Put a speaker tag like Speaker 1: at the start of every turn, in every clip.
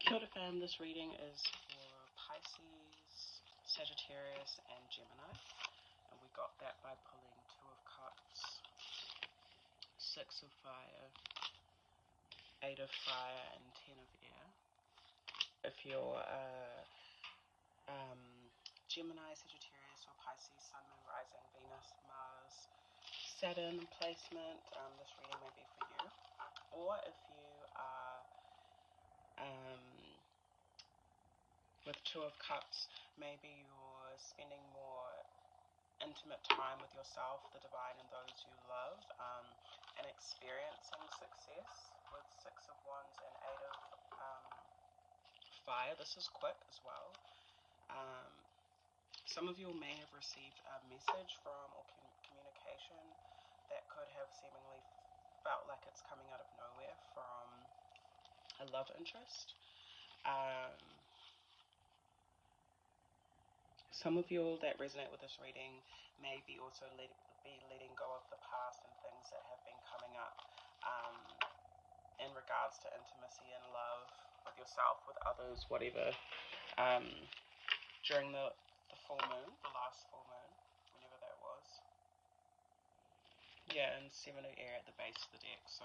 Speaker 1: This reading is for Pisces, Sagittarius, and Gemini. And we got that by pulling 2 of Cups, 6 of Fire, 8 of Fire, and 10 of Air. If you're Gemini, Sagittarius, or Pisces, Sun, Moon, Rising, Venus, Mars, Saturn placement, this reading may be for you. Or if you are with 2 of Cups, maybe you're spending more intimate time with yourself, the divine, and those you love, and experiencing success with 6 of Wands and 8 of Fire. This is quick as well. Some of you may have received a message from or communication that could have seemingly felt like it's coming out of nowhere from a love interest. Some of you that resonate with this reading may be also letting go of the past and things that have been coming up in regards to intimacy and love with yourself, with others, whatever. During the full moon, the last full moon, whenever that was. Yeah, and 7 of Air at the base of the deck. So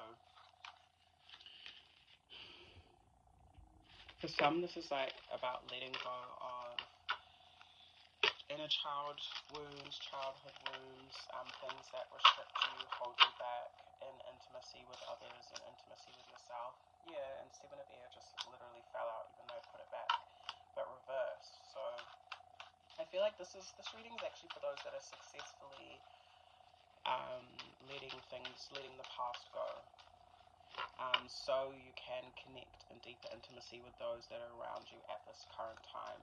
Speaker 1: for some, this is like about letting go of inner child wounds, childhood wounds, things that restrict you, hold you back in intimacy with others and intimacy with yourself. Yeah, and 7 of Air just literally fell out, even though I put it back, but reversed. So I feel like this reading is actually for those that are successfully letting the past go, so you can connect in deeper intimacy with those that are around you at this current time.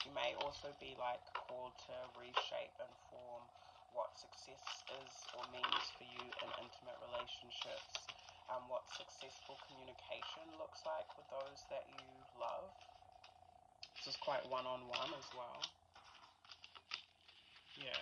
Speaker 1: You may also be like called to reshape and form what success is or means for you in intimate relationships, what successful communication looks like with those that you love. This is quite one-on-one as well. Yeah.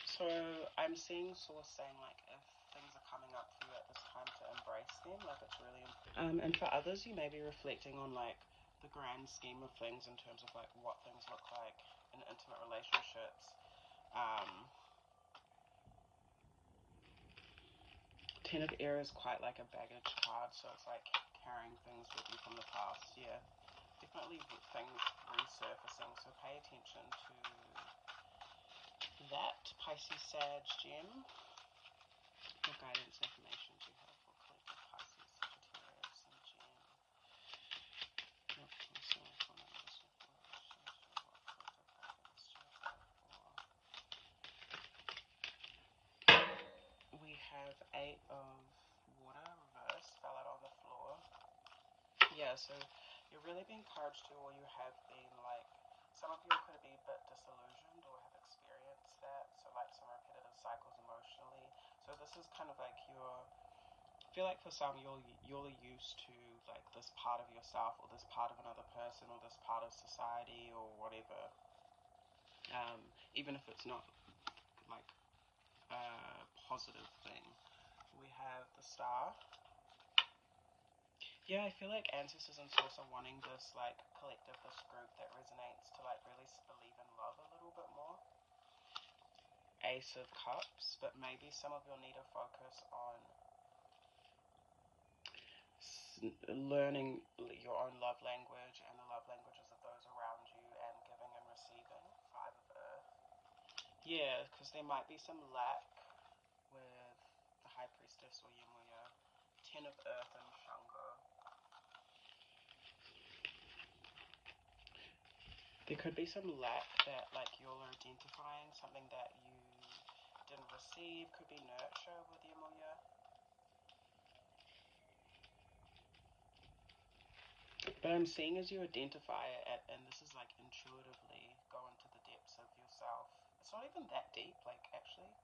Speaker 1: So I'm seeing Source saying like if things are coming up for you at this time to embrace them, like it's really important. And for others, you may be reflecting on like the grand scheme of things in terms of like what things look like in intimate relationships. 10 of Air is quite like a baggage card, so it's like carrying things with you from the past. Yeah, definitely things resurfacing, so pay attention to that. Pisces, Sag, Gem. What guidance information do you have for collective Pisces, Sagittarius, and Gem? We have 8 of Water, reverse, fell out on the floor. Yeah, so you're really being encouraged to, or you have been like, some of you could be a bit disillusioned or have experienced that, so like some repetitive cycles emotionally. So this is kind of like I feel like for some you're used to like this part of yourself or this part of another person or this part of society or whatever, even if it's not like a positive thing. We have the Star. Yeah, I feel like ancestors and source are wanting this like collective, this group that resonates to like really believe in love a little bit more. Ace of Cups, but maybe some of you'll need to focus on learning your own love language and the love languages of those around you and giving and receiving. 5 of Earth. Yeah, because there might be some lack with the High Priestess or Yemuya. 10 of Earth and Shango. There could be some lack that like you're identifying, something that you didn't receive. Could be nurture with Yemuya. But I'm seeing as you identify it, and this is like intuitively go into the depths of yourself. It's not even that deep, like actually.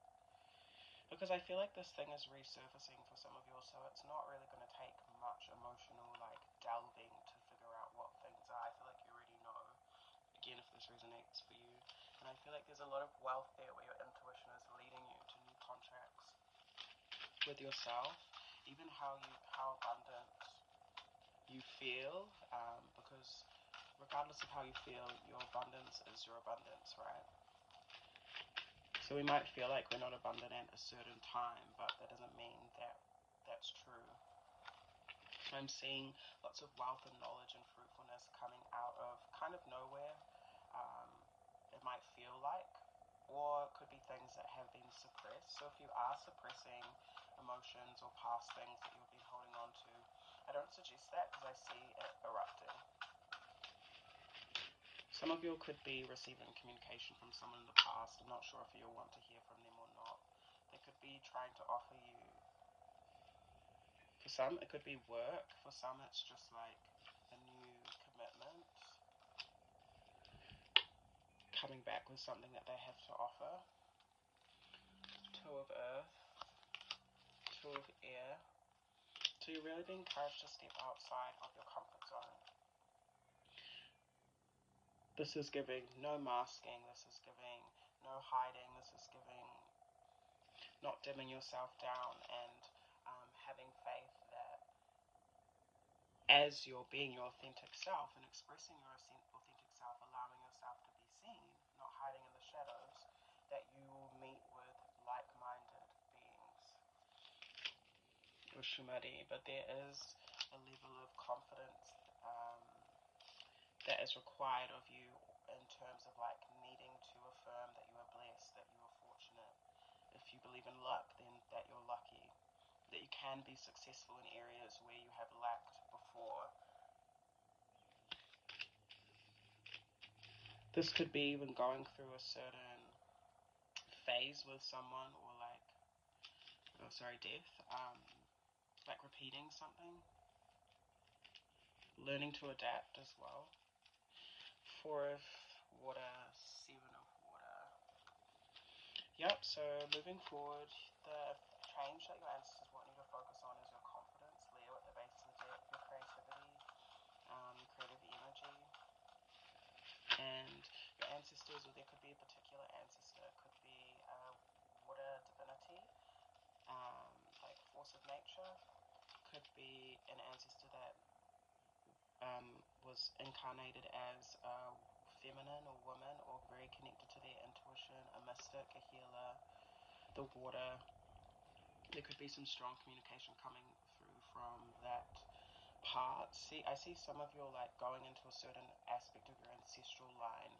Speaker 1: Because I feel like this thing is resurfacing for some of you, so it's not really going to take much emotional like delving to figure out what things are. I feel like you already know, again, if this resonates for you. And I feel like there's a lot of wealth there where your intuition is leading you to new contracts with yourself, even how abundant you feel, because regardless of how you feel, your abundance is your abundance, right? So we might feel like we're not abundant at a certain time, but that doesn't mean that that's true. I'm seeing lots of wealth and knowledge and fruitfulness coming out of kind of nowhere. Um, it might feel like, or it could be things that have been suppressed. So if you are suppressing emotions or past things that you've been holding on to, I don't suggest that because I see it erupting. Some of you could be receiving communication from someone in the past. I'm not sure if you'll want to hear from them or not. They could be trying to offer you, for some it could be work, for some it's just like a new commitment, coming back with something that they have to offer. Two of Earth, Two of Air. So you're really being encouraged to step outside of your comfort zone. This is giving no masking, this is giving no hiding, this is giving not dimming yourself down, and having faith that as you're being your authentic self and expressing your authentic self, allowing yourself to be seen, not hiding in the shadows, that you will meet with like-minded beings. Ushumari, but there is a level of confidence that is required of you in terms of like needing to affirm that you are blessed, that you are fortunate. If you believe in luck, then that you're lucky, that you can be successful in areas where you have lacked before. This could be even going through a certain phase with someone, or like, death, like repeating something, learning to adapt as well. Four of Water, Seven of Water. Yep, so moving forward, the change that your ancestors want you to focus on is your confidence, Leo at the base of the deck, your creativity, creative energy, and your ancestors, or there could be a particular ancestor, could be a water divinity, like force of nature, could be an ancestor that was incarnated as a feminine or woman, or very connected to their intuition, a mystic, a healer, the water. There could be some strong communication coming through from that part. I see some of you like going into a certain aspect of your ancestral line,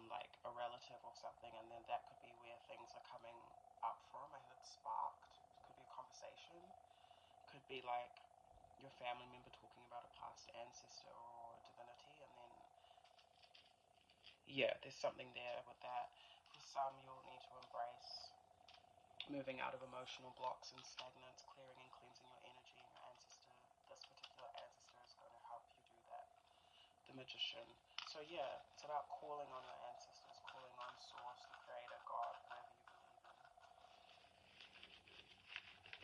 Speaker 1: like a relative or something, and then that could be where things are coming up from. I heard sparked. It could be a conversation. Could be like your family member talking about a past ancestor or divinity, and then yeah, there's something there with that. For some, you'll need to embrace moving out of emotional blocks and stagnants, clearing and cleansing your energy, and your ancestor, this particular ancestor, is going to help you do that. The Magician. So yeah, it's about calling on your ancestors, calling on Source, the Creator, God, whoever you believe in,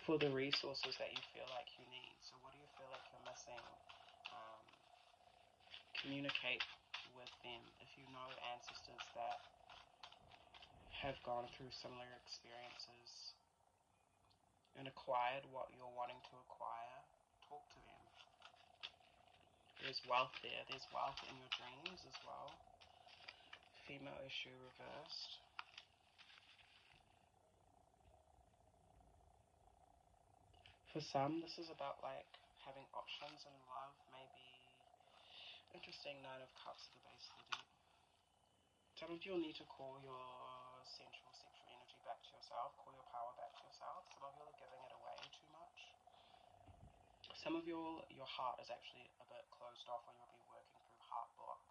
Speaker 1: for the resources that you feel like you need. So what do you feel like you're missing? Communicate with them. If you know ancestors that have gone through similar experiences and acquired what you're wanting to acquire, talk to them. There's wealth there. There's wealth in your dreams as well. Female issue reversed. For some, this is about like having options in love, maybe. Interesting, Nine of Cups at the base of the deck. Some of you will need to call your sensual sexual energy back to yourself, call your power back to yourself. Some of you are giving it away too much. Some of your heart is actually a bit closed off, or you'll be working through heart blocks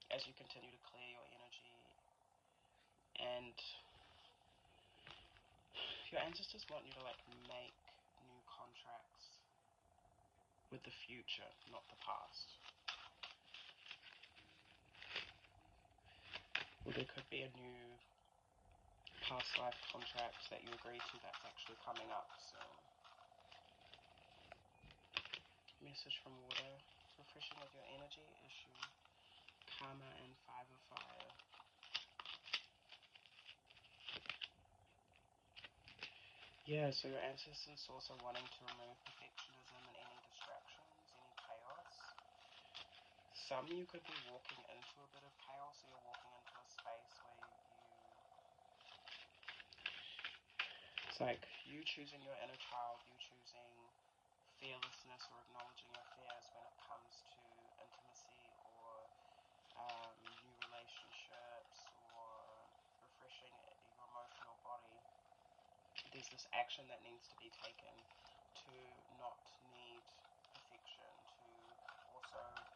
Speaker 1: as you continue to clear your energy. And your ancestors want you to like make new contracts with the future, not the past. Or there could be a new past life contract that you agree to that's actually coming up soon. Message from Water, refreshing of your energy issue, Karma, and Five of Fire. Yeah, so your ancestors and Source are wanting to remove perfectionism and any some you could be walking into a bit of chaos, so you're walking into a space where it's like you choosing your inner child, you choosing fearlessness or acknowledging your fears when it comes to intimacy or new relationships or refreshing your emotional body. There's this action that needs to be taken to not need perfection, to also